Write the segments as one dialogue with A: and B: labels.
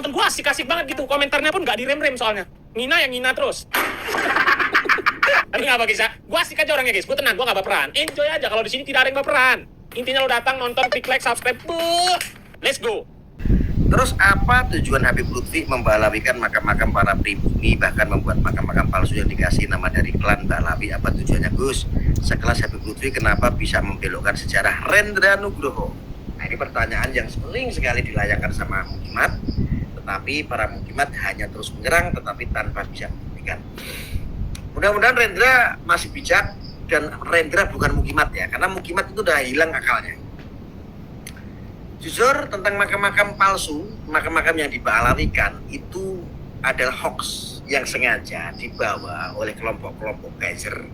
A: nonton gua asik-asik banget gitu, komentarnya pun gak direm-rem soalnya. Ngina yang ngina terus. Tapi nggak apa guys ya, gue asik aja orangnya guys, gue tenang, gue nggak baperan, enjoy aja. Kalau di sini tidak ada yang baperan. Intinya lo datang nonton, klik like, subscribe, let's go.
B: Terus apa tujuan Habib Lutfi membalawikan makam-makam para pribumi, bahkan membuat makam-makam palsu yang dikasih nama dari klan Balawi? Apa tujuannya Gus? Sekelas Habib Lutfi kenapa bisa membelokkan sejarah Rendra Nugroho? Nah ini pertanyaan yang sering sekali dilayangkan sama Mukimat, tetapi para Mukimat hanya terus menyerang tetapi tanpa bisa membuktikan. Mudah-mudahan Rendra masih bijak dan Rendra bukan Mukimat ya, karena Mukimat itu udah hilang akalnya. Jujur tentang makam-makam palsu, makam-makam yang dibalawikan itu adalah hoax yang sengaja dibawa oleh kelompok-kelompok buzzer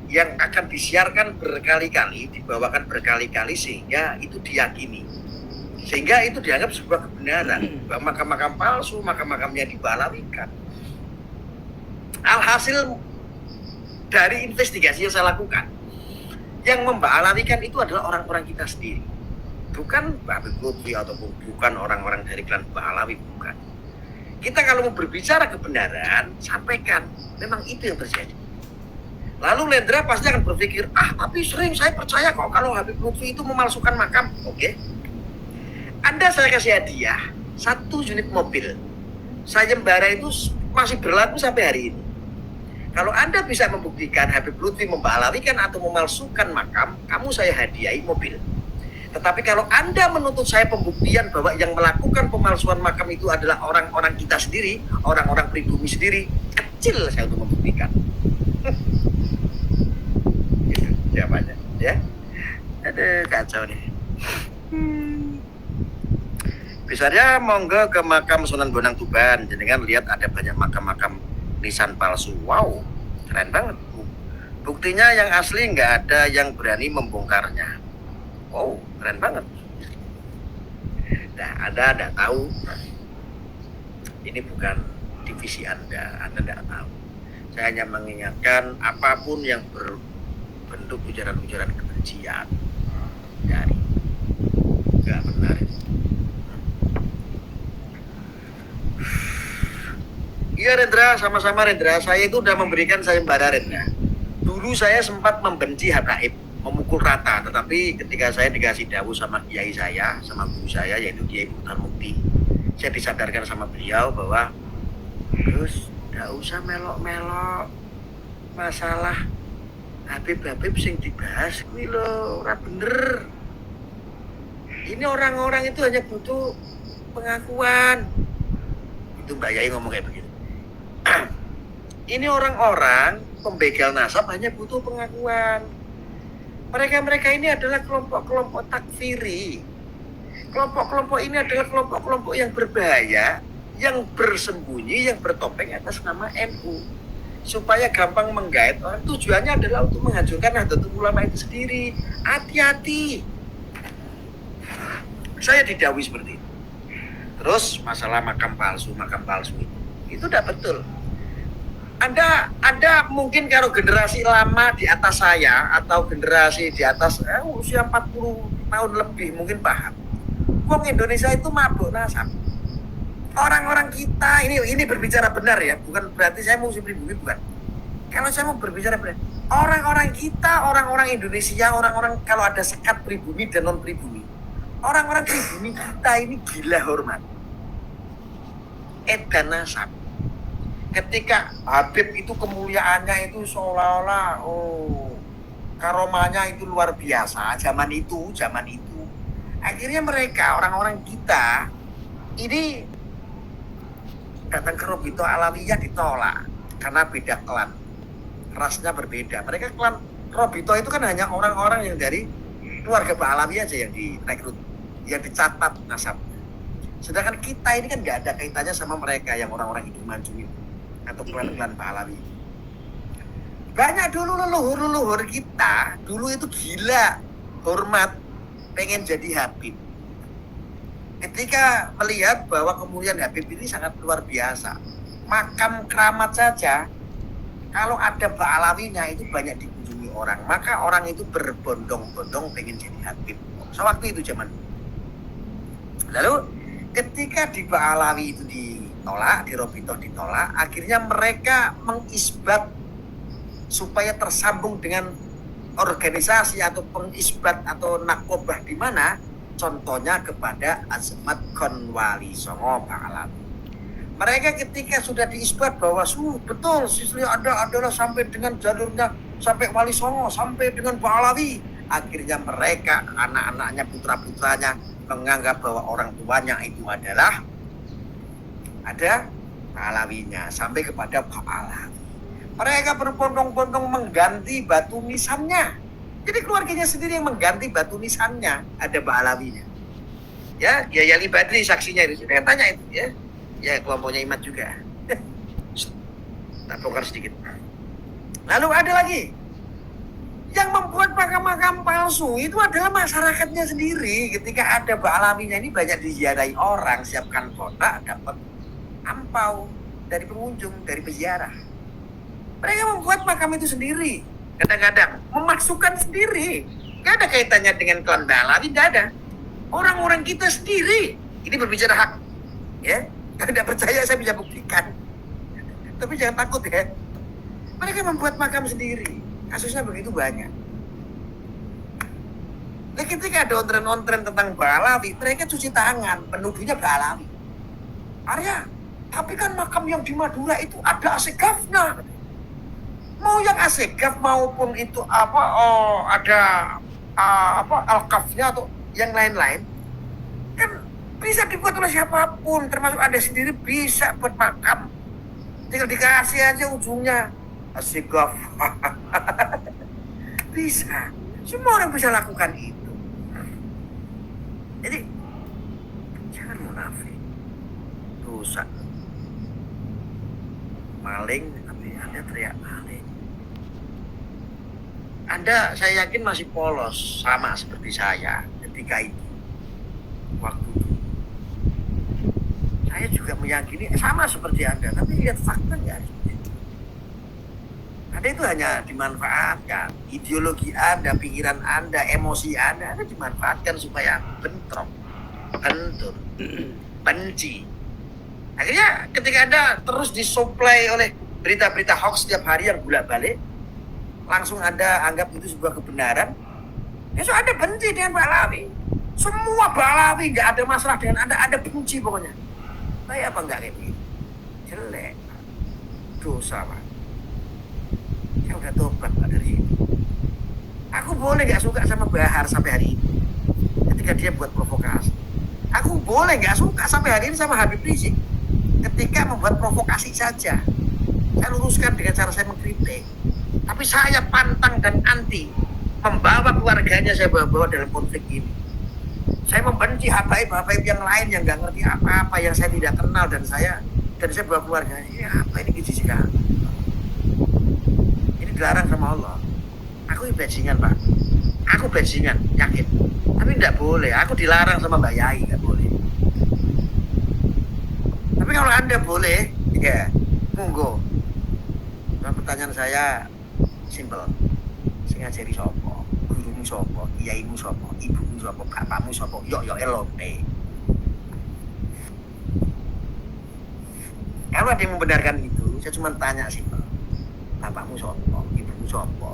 B: yang akan disiarkan berkali-kali, dibawakan berkali-kali sehingga itu diyakini. Sehingga itu dianggap sebuah kebenaran bahwa makam-makam palsu, makam-makam yang dibalawikan. Alhasil dari investigasi yang saya lakukan, yang membalawikan itu adalah orang-orang kita sendiri. Bukan Habib Lutfi ataupun bukan orang-orang dari klan Balawi, bukan. Kita kalau mau berbicara kebenaran, sampaikan. Memang itu yang terjadi. Lalu Rendra pasti akan berpikir, tapi sering saya percaya kok kalau Habib Lutfi itu memalsukan makam. Oke. Anda saya kasih hadiah 1 unit mobil. Sayembara itu masih berlaku sampai hari ini. Kalau Anda bisa membuktikan Habib Lutfi membalawikan atau memalsukan makam, kamu saya hadiahi mobil. Tetapi kalau Anda menuntut saya pembuktian bahwa yang melakukan pemalsuan makam itu adalah orang-orang kita sendiri, orang-orang pribumi sendiri, kecil saya untuk membuktikan. Gitu jawabannya, ya. Aduh, kacau nih. Besarnya monggo ke makam Sunan Bonang Tuban, jenengan lihat ada banyak makam-makam nisan palsu. Wow, keren banget. Buktinya yang asli nggak ada yang berani membongkarnya. Wow, keren banget. Nah, Anda tidak tahu. Ini bukan divisi Anda tidak tahu. Saya hanya mengingatkan apapun yang berbentuk ujaran-ujaran kebencian dari nggak benar. Iya Rendra, sama-sama Rendra. Saya itu udah memberikan sayembara Rendra. Dulu saya sempat membenci Habaib, memukul rata, tetapi ketika saya dikasih dawuh sama kiai saya, sama guru saya yaitu Kiai Mukhtar Mukti, saya disadarkan sama beliau bahwa Gus, gak usah melok-melok masalah Habib-Habib sing dibahas kuwi lho, ora bener. Ini orang-orang itu hanya butuh pengakuan. Itu Mbak Yai ngomong kayak begitu. Ini orang-orang pembegal nasab hanya butuh pengakuan. Mereka ini adalah kelompok-kelompok takfiri. Kelompok-kelompok ini adalah kelompok-kelompok yang berbahaya, yang bersembunyi, yang bertopeng atas nama NU. Supaya gampang menggait orang. Tujuannya adalah untuk menghancurkan Nahdlatul Ulama itu sendiri. Hati-hati. Saya didhawuhi seperti itu. Terus masalah makam palsu itu udah betul. Anda mungkin kalau generasi lama di atas saya atau generasi di atas usia 40 tahun lebih mungkin paham. Wong Indonesia itu mabuk nasab. Orang-orang kita ini berbicara benar ya, bukan berarti saya musuh pribumi, bukan. Kalau saya mau berbicara benar, orang-orang kita, orang-orang Indonesia, orang-orang kalau ada sekat pribumi dan non pribumi, orang-orang pribumi kita ini gila hormat. Edan nasab. Ketika Habib itu kemuliaannya itu seolah-olah karomahnya itu luar biasa zaman itu. Akhirnya mereka orang-orang kita ini datang ke Robito Alawiyah ditolak karena beda klan, rasnya berbeda. Mereka klan Robito itu kan hanya orang-orang yang dari keluarga Pak Alawiyah aja yang direkrut, yang dicatat nasab. Sedangkan kita ini kan nggak ada kaitannya sama mereka yang orang-orang hidup maju itu atau klan-klan Pahlawi. Banyak dulu leluhur kita dulu itu gila hormat, pengen jadi Habib. Ketika melihat bahwa kemuliaan Habib ini sangat luar biasa, makam keramat saja kalau ada Pahlawinya itu banyak dikunjungi orang, maka orang itu berbondong-bondong pengen jadi Habib. Sewaktu itu zaman. Lalu Ketika di Ba'alawi itu ditolak, di Robitoh ditolak, akhirnya mereka mengisbat supaya tersambung dengan organisasi atau pengisbat atau nakobah di mana, contohnya kepada Azmat Konwali Songo Ba'alawi. Mereka ketika sudah diisbat bahwa betul siswa adalah sampai dengan jalurnya sampai Wali Songo, sampai dengan Ba'alawi, akhirnya mereka anak-anaknya, putra-putranya menganggap bahwa orang tuanya itu adalah ada Ba'alawinya sampai kepada Ba'alawi. Mereka berbondong-bondong mengganti batu nisannya. Jadi keluarganya sendiri yang mengganti batu nisannya, ada Ba'alawinya. Ya, Yali Badri saksinya itu. Saya tanya itu ya. Ya, kelompoknya Imat juga. Tak bongkar sedikit. Lalu ada lagi yang membuat makam-makam palsu itu adalah masyarakatnya sendiri. Ketika ada Ba'alawinya ini banyak diziarahi orang, siapkan kotak dapat ampau dari pengunjung, dari peziarah. Mereka membuat makam itu sendiri. Kadang-kadang memasukkan sendiri. Gak ada kaitannya dengan klan Ba'alawi, gak ada. Orang-orang kita sendiri. Ini berbicara hak. Ya, kalau tidak percaya saya bisa buktikan. Tapi jangan takut ya. Mereka membuat makam sendiri. Kasusnya begitu banyak. Nah, ketika ada ontren-ontren tentang Ba'alawi, mereka cuci tangan, penuduhnya Ba'alawi. Arya, tapi kan makam yang di Madura itu ada asegafnya. Mau yang asegaf maupun itu ada alkafnya atau yang lain-lain, kan bisa dibuat oleh siapapun, termasuk Anda sendiri bisa buat makam. Tinggal dikasih aja ujungnya asegaf. Bisa. Semua orang bisa lakukan itu. Jadi jangan munafik. Dosa. Maling, tapi Anda teriak maling. Anda, saya yakin masih polos sama seperti saya ketika itu. Waktu itu. Saya juga meyakini sama seperti Anda, tapi lihat fakta nggak seperti itu. Anda itu hanya dimanfaatkan. Ideologi Anda, pikiran Anda, emosi Anda dimanfaatkan supaya bentrok, bentur, benci. Akhirnya ketika Anda terus disuplai oleh berita-berita hoax setiap hari yang bolak-balik, langsung Anda anggap itu sebuah kebenaran. Besok Anda benci dengan Ba'alawi. Semua Ba'alawi, nggak ada masalah dengan Anda benci pokoknya. Saya apa enggak kayak begini? Jelek. Dosa, Pak. Saya udah tobat, Pak, dari itu. Aku boleh nggak suka sama Bahar sampai hari ini. Ketika dia buat provokasi. Aku boleh nggak suka sampai hari ini sama Habib Rizik. Ketika membuat provokasi saja. Saya luruskan dengan cara saya mengkritik. Tapi saya pantang dan anti membawa keluarganya saya bawa dalam konflik ini. Saya membenci habaib-habaib yang lain yang nggak ngerti apa-apa, yang saya tidak kenal dan saya bawa keluarganya. Ini apa ini gizi sekali? Ini dilarang sama Allah. Aku bajingan, Pak. Aku bajingan, yakin. Tapi tidak boleh. Aku dilarang sama Mbak Yai, nggak boleh. Tapi kalau Anda boleh, ya monggo. Nah, pertanyaan saya simpel. Sing ngajari sapa? Gurumu sapa? Iyaimu sapa? Ibumu sapa? Bapakmu sapa? Yo elonte. Kalau ada yang membenarkan itu, saya cuma tanya simpel. Bapakmu sapa? Ibumu sapa?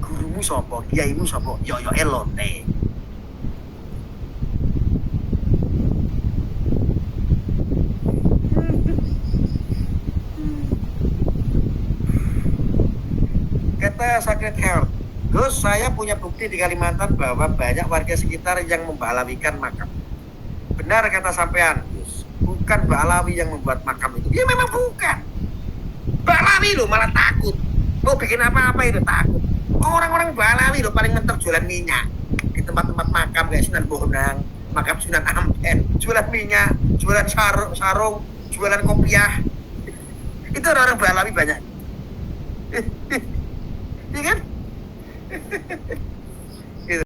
B: Gurumu sapa? Iyaimu sapa? Yo elonte. Kata Sacred Heart, Gus, saya punya bukti di Kalimantan bahwa banyak warga sekitar yang memba'alawikan makam. Benar kata sampean, Gus. Bukan Ba'alawi yang membuat makam itu. Ya memang bukan. Ba'alawi loh malah takut. Mau bikin apa-apa itu takut. Orang-orang Ba'alawi loh paling mentok jualan minyak. Di tempat-tempat makam kayak Sunan Bonang, makam Sunan Ampel. Jualan minyak, jualan sarung, jualan kopiah. Itu orang-orang Ba'alawi banyak. Iya kan?